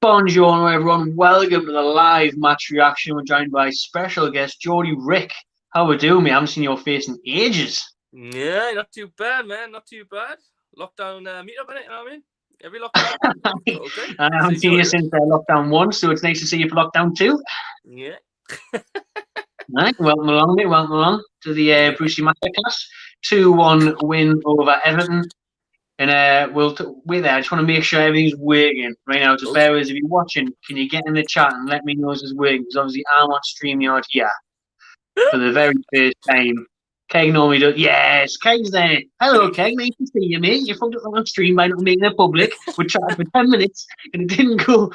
Bonjour, everyone. Welcome to the live match reaction. We're joined by special guest Geordie Rick. How we doing, mate? I haven't seen your face in ages. Yeah, not too bad, man. Not too bad. Lockdown meetup, innit? You know what I mean? Every lockdown. Okay. I haven't seen you since lockdown 1, so it's nice to see you for lockdown 2. Yeah. Right, welcome along, mate. Welcome along to the Brucey Masterclass. 2-1 win over Everton. And we're there. I just want to make sure everything's working right now. So bear with us. If you're watching, can you get in the chat and let me know if it's working? Because obviously I'm on StreamYard here for the very first time. Keg normally does. Yes, Keg's there. Hello, Keg. Nice to see you, mate. You fucked up on stream by not making it public. We chatted for 10 minutes and it didn't go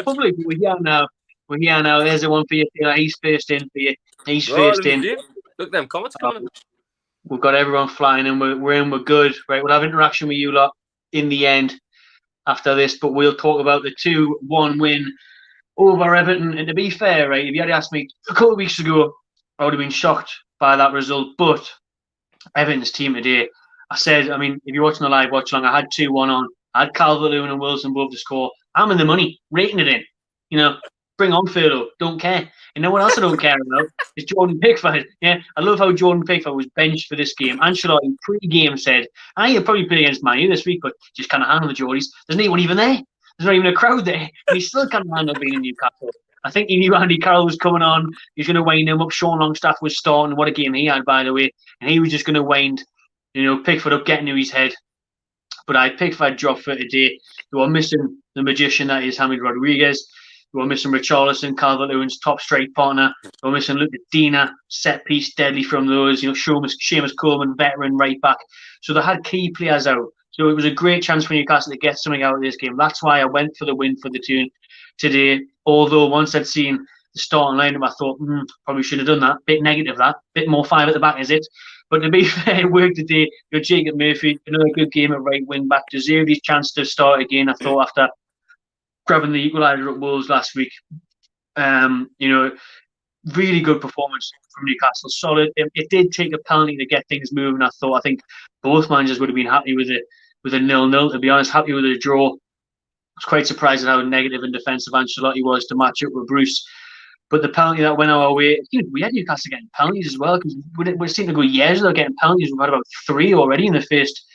public. But we're here now. We're here now. There's the one for you. He's first in for you. He's first in. Look, them comments coming. We've got everyone flying and we're in. We're good. Right, we'll have interaction with you lot in the end after this. But we'll talk about the 2-1 win over Everton. And to be fair, right, if you had asked me a couple of weeks ago, I would have been shocked by that result. But Everton's team today, I said, I mean, if you're watching the live watch along, I had 2-1 on. I had Calvert-Lewin and Wilson both to score. I'm in the money, rating it in. You know, bring on Furlough. Don't care. And no one else I don't care about is Jordan Pickford. Yeah, I love how Jordan Pickford was benched for this game. Ancelotti pre-game said, he'll probably play against Man U this week, but just can't handle the Geordies. There's no one even there. There's not even a crowd there. And he still can't handle being in Newcastle. I think he knew Andy Carroll was coming on. He's going to wind him up. Sean Longstaff was starting. What a game he had, by the way. And he was just going to wind, Pickford up, getting to his head. But I Pickford dropped for today. You are missing the magician that is James Rodriguez. You are missing Richarlison, Calvert-Lewin's top strike partner. You are missing Luke Dina, set piece, deadly from those. Seamus Coleman, veteran right back. So they had key players out. So it was a great chance for Newcastle to get something out of this game. That's why I went for the win for the tune today. Although once I'd seen the starting lineup, I thought, probably should have done that. Bit negative, that. Bit more 5 at the back, is it? But to be fair, it worked today. Jacob Murphy, another good game at right wing back. Deserved his chance to start again, I thought, after grabbing the equaliser at Wolves last week. Really good performance from Newcastle. Solid. It did take a penalty to get things moving, I thought. I think both managers would have been happy with a 0-0, to be honest, happy with a draw. I was quite surprised at how negative and defensive Ancelotti was to match up with Bruce. But the penalty that went our way, we had Newcastle getting penalties as well, because we seemed to go years without getting penalties. We've had about 3 already in the first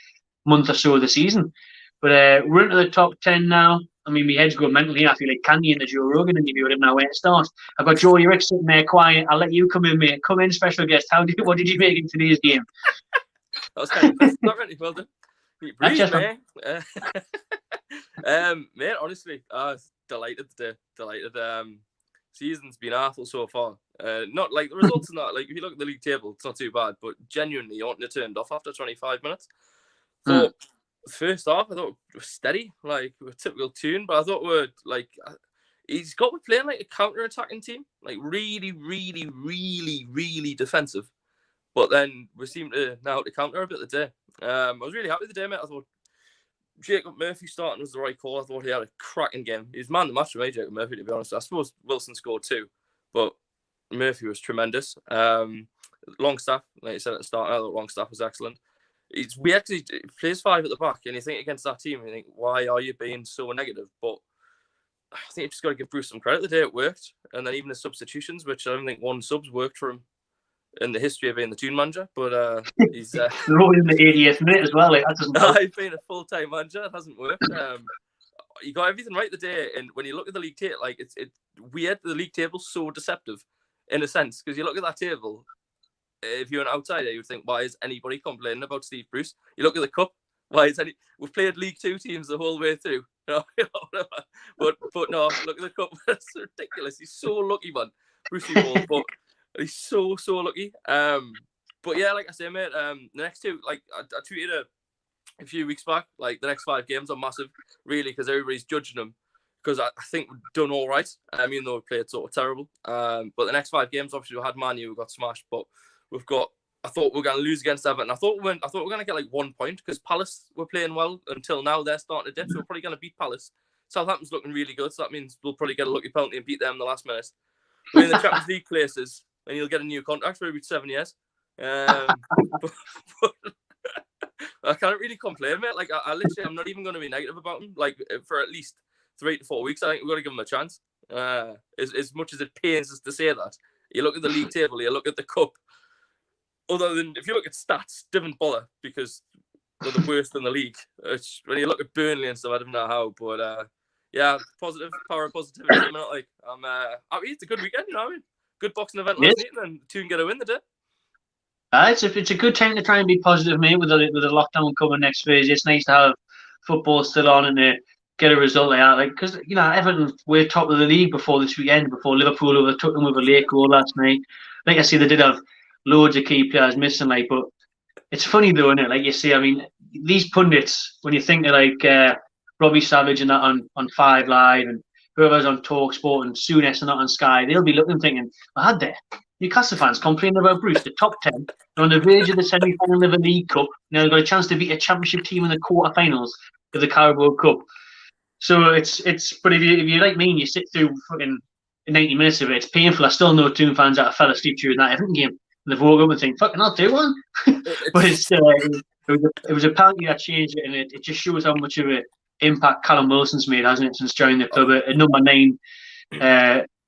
month or so of the season. But we're into the top 10 now. I mean, my head's going mental here. I feel like Candy in the Joe Rogan interview. I didn't know where to start. I've got Geordie Rick sitting there quiet. I'll let you come in, mate. Come in, special guest. What did you make in today's game? That was kind of not really well done. Breathe, man. Mate, honestly, I was delighted today. Delighted. Season's been awful so far. Not like the results are not like, if you look at the league table, it's not too bad, but genuinely, you want to turned off after 25 minutes. So first half, I thought it was steady, like a typical tune, but I thought we're like, he's got me playing like a counter-attacking team, like really, really, really, really defensive. But then we seem to now to counter a bit today. I was really happy with the day, mate. I thought Jacob Murphy starting was the right call. I thought he had a cracking game. He was man of the match for me, Jacob Murphy, to be honest. I suppose Wilson scored 2, but Murphy was tremendous. Longstaff, like you said at the start, I thought Longstaff was excellent. It's weird because he plays 5 at the back, and you think against that team, you think, why are you being so negative? But I think you just got to give Bruce some credit. The day it worked, and then even the substitutions, which I don't think one sub's worked for him in the history of being the tune manager, but he's in the 80th minute as well. Like, that doesn't help. I've been a full-time manager. It hasn't worked. You got everything right the day, and when you look at the league table, like it's weird. The league table's so deceptive, in a sense, because you look at that table. If you're an outsider, you would think, why is anybody complaining about Steve Bruce? You look at the cup. Why is we've played League 2 teams the whole way through. But no, look at the cup. That's ridiculous. He's so lucky, man. Brucey Ball, but he's so lucky. But yeah, like I say, mate, the next 2, like I tweeted a few weeks back, like the next 5 games are massive, really, because everybody's judging them. Because I think we've done all right, even though we played sort of terrible. But the next 5 games, obviously, we had Man U, we got smashed, but we've got. I thought we were going to lose against Everton. I thought we were going to get like 1 point because Palace were playing well until now. They're starting to dip, so we're probably going to beat Palace. Southampton's looking really good, so that means we'll probably get a lucky penalty and beat them in the last minute. We're in the Champions League places, and you'll get a new contract for every 7 years. But I can't really complain, mate. Like I literally, I'm not even going to be negative about him. Like for at least 3 to 4 weeks, I think we've got to give them a chance. As much as it pains us to say that, you look at the league table, you look at the cup. Other than if you look at stats, doesn't bother because they're the worst in the league. When you look at Burnley and stuff, I don't know how, but yeah, positive power of positivity. At the minute, like I'm happy. It's a good weekend, you know what I mean? Good boxing event last night, and two can get a win today. It's a good time to try and be positive, mate. With the lockdown coming next phase, it's nice to have football still on and to get a result like that. Like because Everton were top of the league before this weekend, before Liverpool overtook them with a late goal last night. Like I see, they did have loads of key players missing, like, but it's funny though, isn't it? Like you see, I mean, these pundits, when you think of like Robbie Savage and that on Five Live and whoever's on Talk Sport and Souness and that on Sky, they'll be looking thinking, well, had they? Newcastle fans complaining about Bruce, the top 10, they're on the verge of the semi-final of the League Cup. Now they've got a chance to beat a championship team in the quarter-finals of the Carabao Cup. So it's but if you like me and you sit through fucking 90 minutes of it, it's painful. I still know Toon fans that fell asleep during that Everton game. And they've woke up and think, fucking, I'll do one. But it was a penalty that changed it, and it just shows how much of an impact Callum Wilson's made, hasn't it, since joining the club. A number 9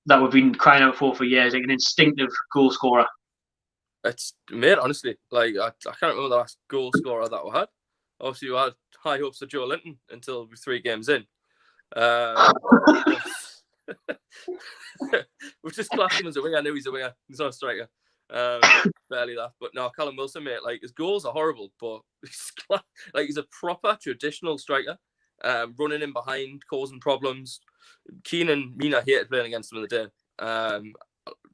that we've been crying out for years, like an instinctive goal scorer. It's mate, honestly, like I can't remember the last goal scorer that we had. Obviously, we had high hopes for Joe Linton until 3 games in. We're just classing him as a winger. I know he's a winger. He's not a striker. Barely that. But no, Callum Wilson, mate, like his goals are horrible, but he's a proper traditional striker. Running in behind, causing problems. Keane and Mina hated playing against him in the day.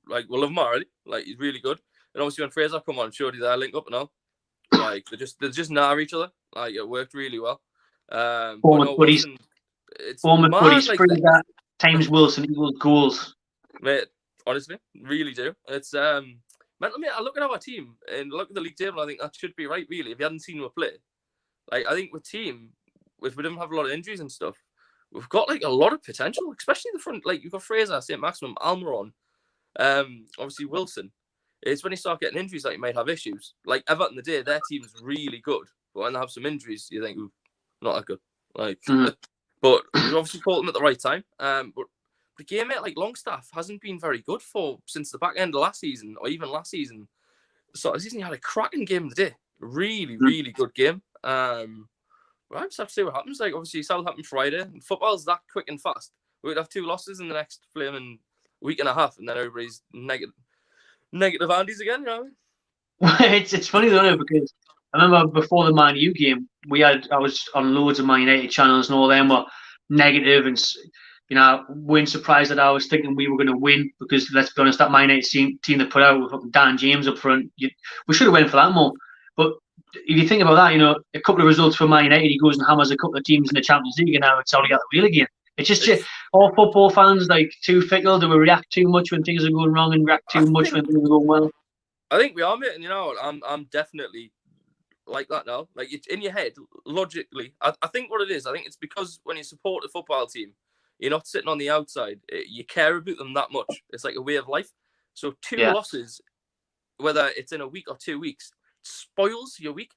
Like we love him already. Like he's really good. And obviously when Fraser come on, surely they link up and all. Like they just gnar each other. Like it worked really well. Wilson, it's mad, like that times Wilson equals goals. Mate, honestly, really do. It's mental, mate. I look at our team and look at the league table. I think that should be right, really. If you hadn't seen them play, like I think with team, if we didn't have a lot of injuries and stuff, we've got like a lot of potential, especially the front. Like you've got Fraser, St. Maximum, Almiron, obviously Wilson. It's when you start getting injuries that you might have issues. Like Everton, their team's really good, but when they have some injuries, you think, not that good. Like, but we obviously caught them at the right time. But the game, mate, like Longstaff hasn't been very good since the back end of last season, or even last season. So this season, he had a cracking game today. Really, really good game. I just have to see what happens. Like, obviously, Southampton Friday. And football's that quick and fast. We would have 2 losses in the next flaming week and a half, and then everybody's negative Andes again, you know? It's funny though, because I remember before the Man U game, I was on loads of Man United channels and all them were negative, and weren't surprised that I was thinking we were going to win, because let's be honest, that Man United team they put out with Dan James up front, we should have went for that more. But if you think about that, a couple of results for Man United, he goes and hammers a couple of teams in the Champions League, and now it's only got the wheel again. It's just all football fans like too fickle. Do we react too much when things are going wrong and react too much when things are going well? I think we are, mate. And I'm definitely like that now. Like it's in your head, logically. I think what it is, I think it's because when you support a football team, you're not sitting on the outside. You care about them that much. It's like a way of life. So 2 losses, whether it's in a week or 2 weeks, spoils your week.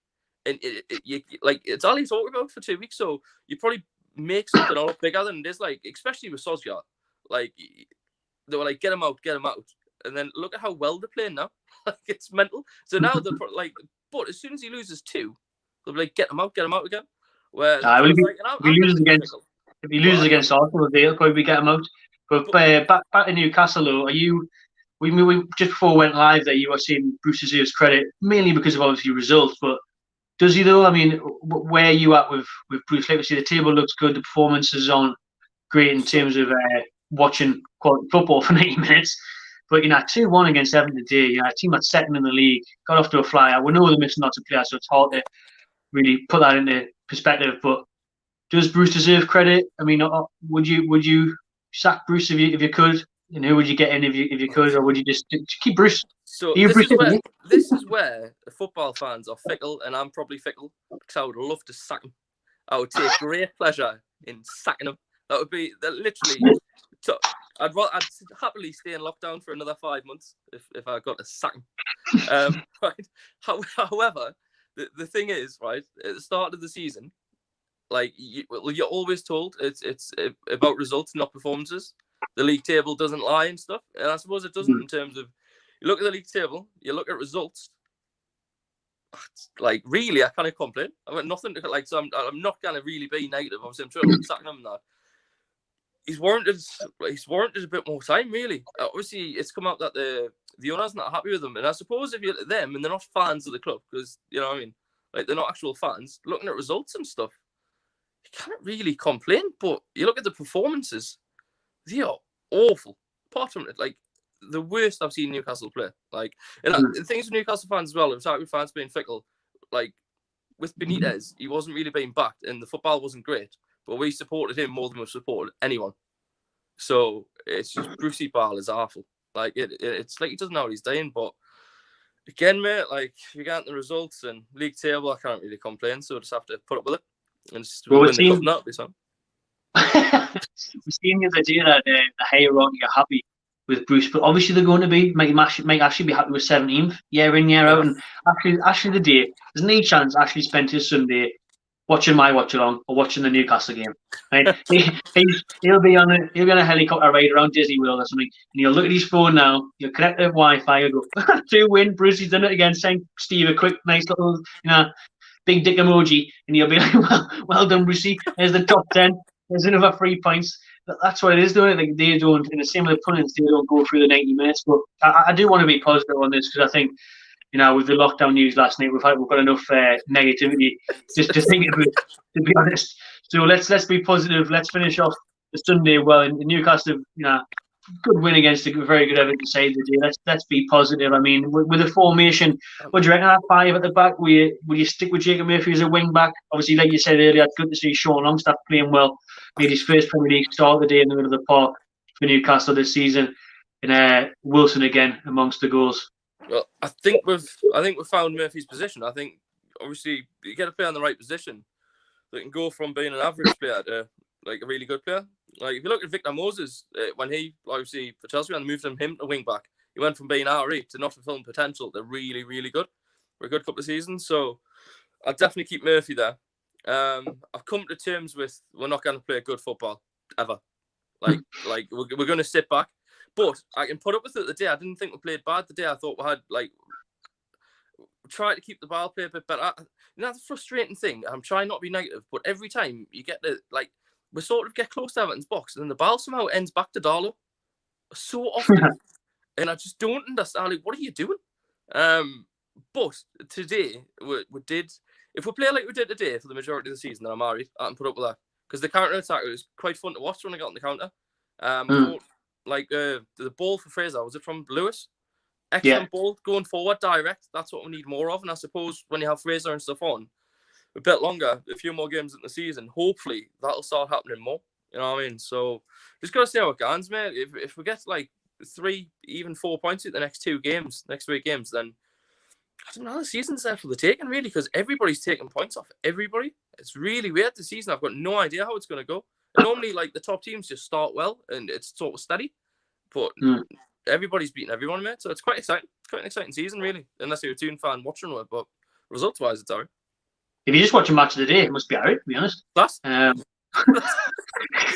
And it's all you talk about for 2 weeks. So you probably make something a lot bigger than it is. Like, especially with Solskjaer. Like, they were like, get him out. And then look at how well they're playing now. Like, it's mental. So now they're like, but as soon as he loses 2, they'll be like, get him out again. Where if he loses against Arsenal, they'll probably get him out. But back to Newcastle, though, we just before we went live there, you were saying Bruce deserves credit mainly because of obviously results, but does he though? I mean, where are you at with Bruce? Like we see, the table looks good, the performance is on great in terms of watching quality football for 90 minutes. But 2-1 against Everton today, a team that's second in the league, got off to a flyer. We know they're missing lots of players, so it's hard to really put that into perspective. But does Bruce deserve credit? I mean, would you sack Bruce if you could? And who would you get in if you could, or would you just keep Bruce? So this is where the football fans are fickle, and I'm probably fickle, because I would love to sack him. I would take great pleasure in sacking him. That would be literally. I'd happily stay in lockdown for another 5 months if I got to sack him. Right. However, the thing is, right, at the start of the season, like you're always told it's about results, not performances. The league table doesn't lie and stuff, and I suppose it doesn't in terms of you look at the league table, you look at results. Like really, I can't complain. I've got nothing to like. So I'm not gonna really be negative. Obviously, I'm sure I'm sacking him that. He's warranted a bit more time, really. Obviously, it's come out that the owner's not happy with him, and I suppose if you look at them and they're not fans of the club, because you know what I mean, like they're not actual fans. Looking at results and stuff, you can't really complain. But you look at the performances, they are awful. Apart from it, like the worst I've seen Newcastle play. Like, and the things with Newcastle fans as well. It was with fans being fickle. Like with Benitez, he wasn't really being backed, and the football wasn't great. But we supported him more than we've supported anyone. So it's just Brucey Ball is awful. Like it's like he doesn't know what he's doing. But again, mate, like if you get the results and league table, I can't really complain. So I just have to put up with it and just win the cup. Not this one. We've seen the other day that the higher on you're happy with Bruce, but obviously they're going to be might actually be happy with 17th year in year out. And actually the day there's no chance Ashley spent his Sunday watching my watch along or watching the Newcastle game. Right? he'll be on a helicopter ride around Disney World or something, and he'll look at his phone now. He'll connect to Wi-Fi. He'll go 2-win. Brucey's done it again. Send Steve a quick, nice little, big dick emoji, and he'll be like, "Well done, Brucey. There's the top 10. There's another 3 points." That's what it is doing. Like they don't, in the same with the pundits, they don't go through the 90 minutes. But I do want to be positive on this because I think, with the lockdown news last night, we've got enough negativity just to think of it, to be honest. So let's be positive. Let's finish off the Sunday well. In Newcastle, good win against a very good Everton side today. Let's be positive. I mean, with the formation, what do you reckon? 5 at the back. Will you stick with Jacob Murphy as a wing back? Obviously, like you said earlier, it's good to see Sean Longstaff playing well. Made his first Premier League start of the day in the middle of the park for Newcastle this season, and Wilson again amongst the goals. Well, I think we've found Murphy's position. I think obviously you get to play in the right position. They can go from being an average player to like a really good player. Like if you look at Victor Moses, when he obviously for Chelsea and moved him to wing back, he went from being RE to not fulfilling potential to really, really good for a good couple of seasons. So I'll definitely keep Murphy there. I've come to terms with we're not going to play good football ever. Like we're going to sit back. But I can put up with it the day. I didn't think we played bad the day. I thought we had try to keep the ball play a bit better. That's a frustrating thing. I'm trying not to be negative, but every time you get we sort of get close to Everton's box, and then the ball somehow ends back to Darlow so often, and I just don't understand. Like, what are you doing? But today we did. If we play like we did today for the majority of the season, then I'm married. I can put up with that because the counter attack was quite fun to watch when I got on the counter. The ball for Fraser, was it from Lewis? Excellent ball going forward, direct. That's what we need more of. And I suppose when you have Fraser and stuff on a bit longer, a few more games in the season, hopefully that'll start happening more. You know what I mean? So just got to see how it goes, mate. If we get 3, even 4 points in the next 3 games, then I don't know, the season's there for the taking, really, because everybody's taking points off everybody. It's really weird this season. I've got no idea how it's going to go. And normally, the top teams just start well and it's sort of steady. But everybody's beating everyone, mate. So it's quite exciting. It's quite an exciting season, really. Unless you're a Toon fan watching it. But results-wise, it's alright. If you just watch a match of the day, it must be alright, to be honest. Class.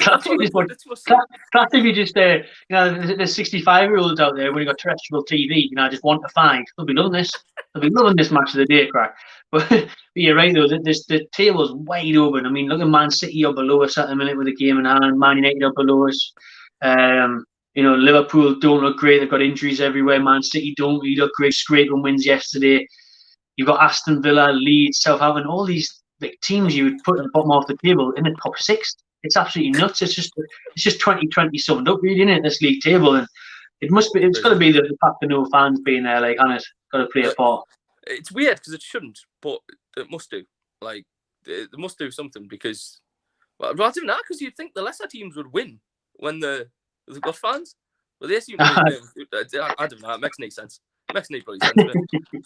Class if you just, there's 65-year-olds out there when you got terrestrial TV, just 1 to 5. They'll be loving this. They'll be loving this match of the day, crack. But you're right, though. The table's wide open. I mean, look at Man City are below us at the minute with the game in hand. Man United are below us. Liverpool don't look great. They've got injuries everywhere. Man City don't really look great. Scraping wins yesterday. You've got Aston Villa, Leeds, Southampton, all these teams you would put at the bottom of the table in the top 6. It's absolutely nuts. It's just 2020 summed up, really, isn't it? This league table, and it's got to be the fact that no fans being there, on it, got to play a part. It's weird because it shouldn't, but it must do. It must do something because, well, rather than that, because you'd think the lesser teams would win when they've got fans. Well, they seem to win. I don't know. It makes no sense. It makes no bloody sense.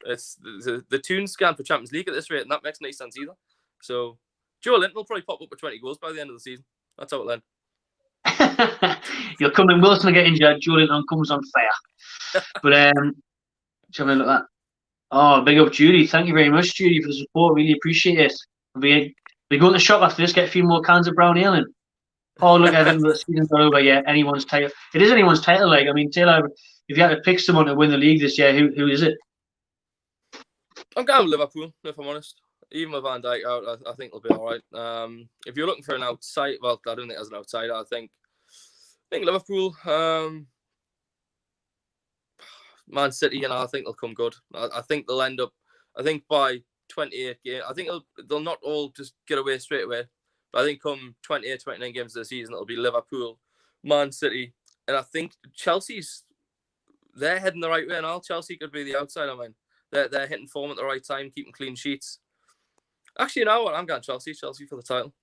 It's the Toon scan for Champions League at this rate, and that makes no sense either. So Joe Linton will probably pop up with 20 goals by the end of the season. That's how it'll end. You'll come in, Wilson will get injured, Joe Linton comes on fire. But let's have a look at that. Oh, big up Judy. Thank you very much, Judy, for the support. Really appreciate it. We go to the shop after this, get a few more cans of brown ale in. Oh, look, Everton, the season's not over yet. Anyone's title. It is anyone's title. Like, I mean, Taylor, if you had to pick someone to win the league this year, who is it? I'm going with Liverpool, if I'm honest. Even with Van Dijk out, I think they'll be all right. If you're looking for an outside, well, I don't think there's an outsider. I think Liverpool, Man City, and I think they'll come good. I think they'll end up. I think by 28 games, I think they'll not all just get away straight away. But I think come 28, 29 games of the season, it'll be Liverpool, Man City, and I think Chelsea's. They're heading the right way, and all Chelsea could be the outsider, man. They're hitting form at the right time, keeping clean sheets. Actually, you know what? I'm going Chelsea for the title.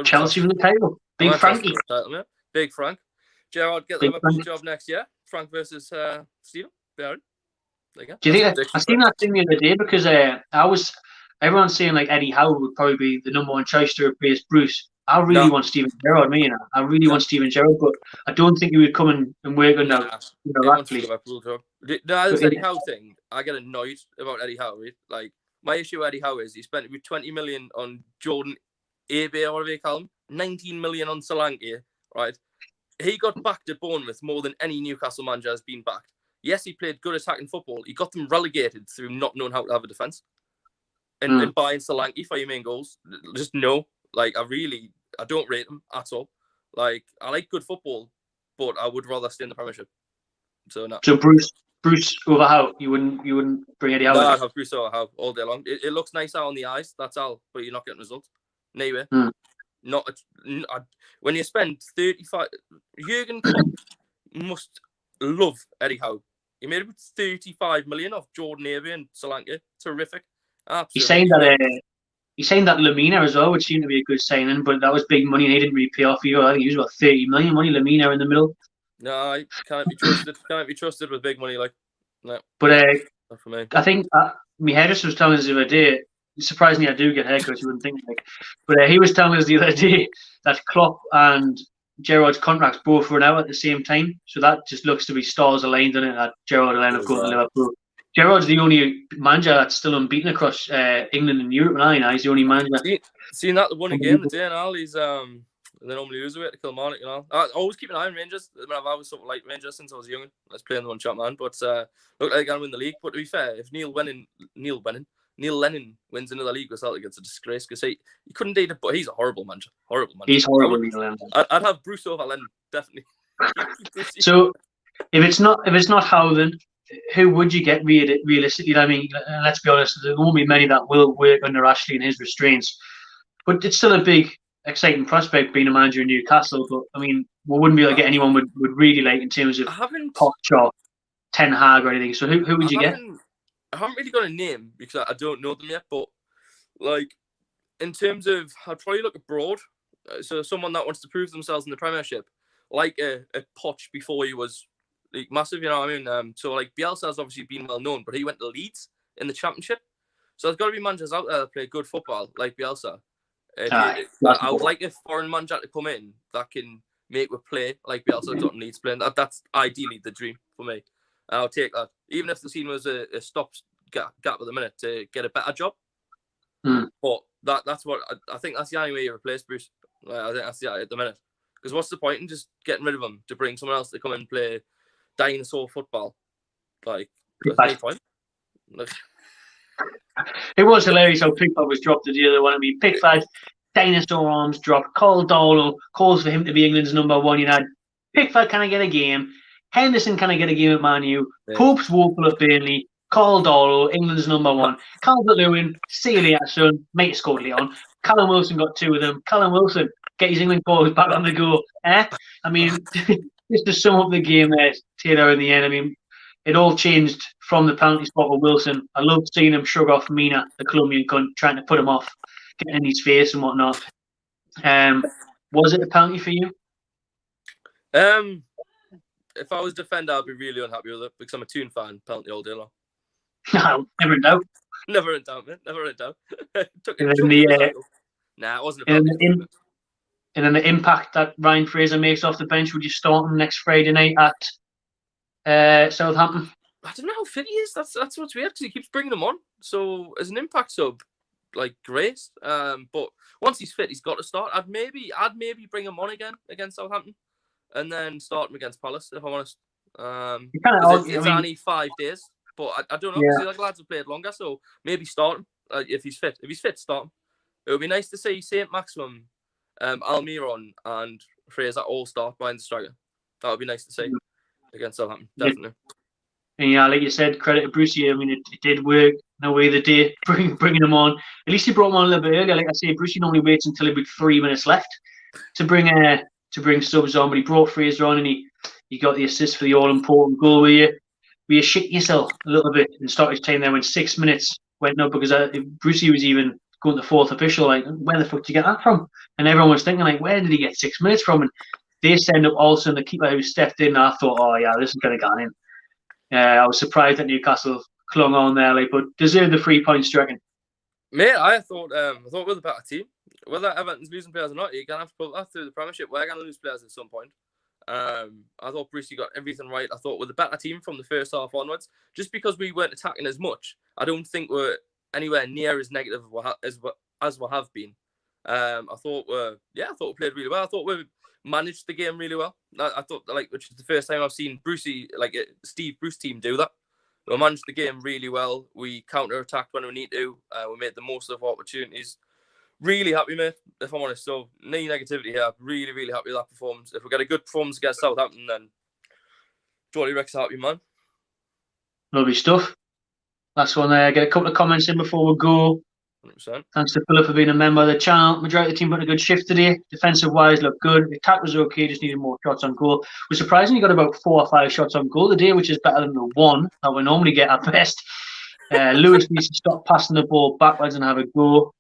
Chelsea for the title. Big Frankie. Title, yeah. Big Frank. Gerrard get the Liverpool job next year. Frank versus Stephen. There you go. Do you think I seen that thing the other day because everyone's saying like Eddie Howe would probably be the number one choice to replace Bruce. I really want Steven Gerrard, I really want Steven Gerrard, but I don't think he would come and work on that. No, this Eddie Howe thing, I get annoyed about Eddie Howe. Right? Like, my issue with Eddie Howe is he spent 20 million on Jordan Abe, or whatever you call him, 19 million on Solanke, right? He got backed at Bournemouth more than any Newcastle manager has been backed. Yes, he played good attacking football. He got them relegated through not knowing how to have a defence. And buying Solanke for your main goals. Just no. Like, I don't rate him at all. Like, I like good football, but I would rather stay in the Premiership. So no. So Bruce over Howe, you wouldn't bring Eddie Howe? No, I'd have Bruce over Howe all day long. It looks nicer on the eyes, that's all, but you're not getting results. Anyway, when you spend 35, Jurgen Klopp must love Eddie Howe. He made about 35 million off Jordan Abe and Solanke. Terrific. Absolutely. He signed that Lamina as well, which seemed to be a good signing, but that was big money and he didn't really pay off either. I think he was about 30 million money, Lamina in the middle. No, he can't be trusted. Can't be trusted with big money, like. No. But not for me. I think my hairdresser was telling us the other day. Surprisingly, I do get haircuts. You wouldn't think like, but he was telling us the other day that Klopp and Gerrard's contracts both run out at the same time. So that just looks to be stars aligned on it. That Gerrard will end up going to Liverpool. Gerrard's the only manager that's still unbeaten across England and Europe. And he's the only manager. Seen that won a game today and all. He's they normally lose away to Kilmarnock and all. I always keep an eye on Rangers. I mean, I've always sort of liked Rangers since I was young. Let's play in the one shot man. But look like they're going to win the league. But to be fair, if Neil Lennon wins another league with Celtic, it's a disgrace because he couldn't date it. But he's a horrible manager. He's horrible, Neil Lennon. I'd have Bruce over Lennon, definitely. So if it's not Howe, then who would you get realistically? I mean, let's be honest, there won't be many that will work under Ashley and his restraints. But it's still a big, exciting prospect being a manager in Newcastle. But I mean, we wouldn't be able to get anyone would really like in terms of Poch, Ten Hag or anything. So who would you get? I haven't really got a name because I don't know them yet. But like in terms of, I'd probably look abroad. So someone that wants to prove themselves in the Premiership, like a Poch before he was like massive. You know what I mean? So like Bielsa's obviously been well known, but he went to Leeds in the Championship. So there's got to be managers out there that play good football like Bielsa. I would like a foreign manager to come in that can make with play like Bielsa doesn't need to play. That's ideally the dream for me. I'll take that. Even if the scene was a stop gap at the minute to get a better job. But that's what I think that's the only way you replace Bruce. I think that's at the minute. Because what's the point in just getting rid of him to bring someone else to come and play dinosaur football? Like, there's no point. It was hilarious how Pickford was dropped to the other one. I mean, Pickford, dinosaur arms dropped. Carl Darlow calls for him to be England's number one. You had Pickford, can I get a game? Henderson, can I get a game at Man U? Yeah. Pope's woeful at Burnley. Carl Darlow, England's number one. Calvert-Lewin, see you later, son. Mate scored Leon. Callum Wilson got two of them. Callum Wilson, get his England forwards back on the go. I mean, just to sum up the game there, Taylor, in the end, I mean, it all changed from the penalty spot with Wilson. I loved seeing him shrug off Mina, the Colombian cunt, trying to put him off, getting in his face and whatnot. Was it a penalty for you? If I was defender, I'd be really unhappy with it because I'm a Toon fan. Penalty all day long. No, never in doubt. Never in doubt, man. Never in doubt. It wasn't a penalty. And then the impact that Ryan Fraser makes off the bench, would you start him next Friday night at Southampton? I don't know how fit he is. That's what's weird because he keeps bringing him on. So as an impact sub, like great. But once he's fit, he's got to start. I'd maybe bring him on again against Southampton, and then start him against Palace, if I'm honest. It's only 5 days, but I don't know. Yeah. See, like lads have played longer, so maybe start him if he's fit. If he's fit, start him. It would be nice to see Saint Maximum, Almiron, and Fraser all start behind the striker. That would be nice to see against Southampton, definitely. And yeah, like you said, credit to Brucey. I mean, it did work. No way the day bringing him on. At least he brought him on a little bit earlier. Like I say, Brucey normally waits until about 3 minutes left to bring subs on, but he brought Fraser on and he got the assist for the all important goal. Where you shit yourself a little bit and started time there when 6 minutes went up because Brucey was even going to fourth official. Like, where the fuck did you get that from? And everyone was thinking, like, where did he get 6 minutes from? And they send up also the keeper who stepped in. And I thought, oh yeah, this is going to go in. I was surprised that Newcastle clung on there, like, but deserved the 3 points, do you reckon? Mate, I thought we're the better team. Whether Everton's losing players or not, you're gonna have to put that through the Premiership. We're gonna lose players at some point. I thought Brucey got everything right. I thought we're the better team from the first half onwards. Just because we weren't attacking as much, I don't think we're anywhere near as negative as we have been. I thought we played really well. I thought we managed the game really well. I thought, like, which is the first time I've seen Brucey, like Steve Bruce team, do that. We managed the game really well. We counter-attacked when we need to. We made the most of opportunities. Really happy, mate, if I'm honest. So, no negativity here. Really, really happy with that performance. If we get a good performance against Southampton, then Geordie Rex happy, man. Lovely stuff. Last one there. Get a couple of comments in before we go. 100%. Thanks to Philip for being a member of the channel. Majority of the team put a good shift today. Defensive-wise, looked good. The attack was okay, just needed more shots on goal. We're surprisingly got about 4 or 5 shots on goal today, which is better than the 1 that we normally get at best. Lewis needs to stop passing the ball backwards and have a go.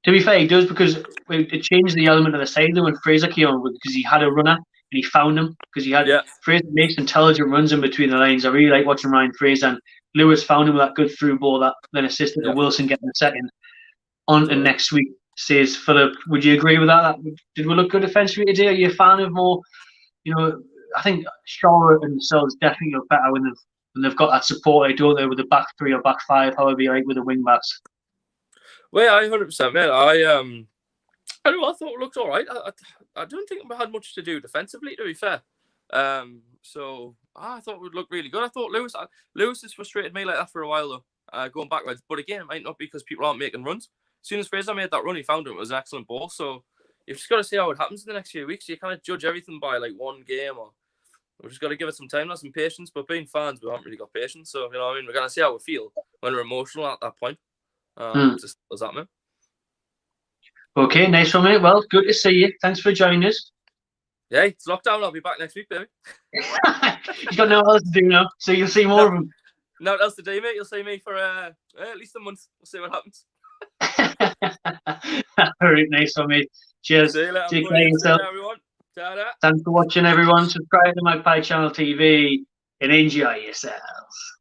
To be fair, he does, because it changed the element of the side when Fraser came on, because he had a runner and he found him. Because he had Fraser makes intelligent runs in between the lines. I really like watching Ryan Fraser, and Lewis found him with that good through ball that then assisted to Wilson getting the second. On to next week, says Philip. Would you agree with that? Did we look good defensively today? Are you a fan of more? I think Shaw and themselves definitely look better when they've got that support, don't they, with the back 3 or back 5, however you like, with the wing backs. Well, yeah, 100%, man. I don't know. I thought it looked all right. I don't think we had much to do defensively, to be fair. So I thought it would look really good. I thought Lewis has frustrated me like that for a while though, going backwards. But again, it might not be because people aren't making runs. As soon as Fraser made that run, he found him. It was an excellent ball. So you've just got to see how it happens in the next few weeks. You can't judge everything by like one game, or we've just got to give it some time, have some patience. But being fans, we haven't really got patience. So, you know what I mean? We're going to see how we feel when we're emotional at that point. Just does that, man. Okay, nice one, mate. Well, good to see you. Thanks for joining us. Yeah, it's lockdown. I'll be back next week, baby. You've got nothing else to do now, so you'll see more of them. Nothing else to do, mate. You'll see me for at least a month. We'll see what happens. All right, nice one, mate. Cheers. See you later. Take care of yourself. Everyone. Ta-da. Thanks for watching, everyone. Subscribe to Magpie Channel TV and enjoy yourselves.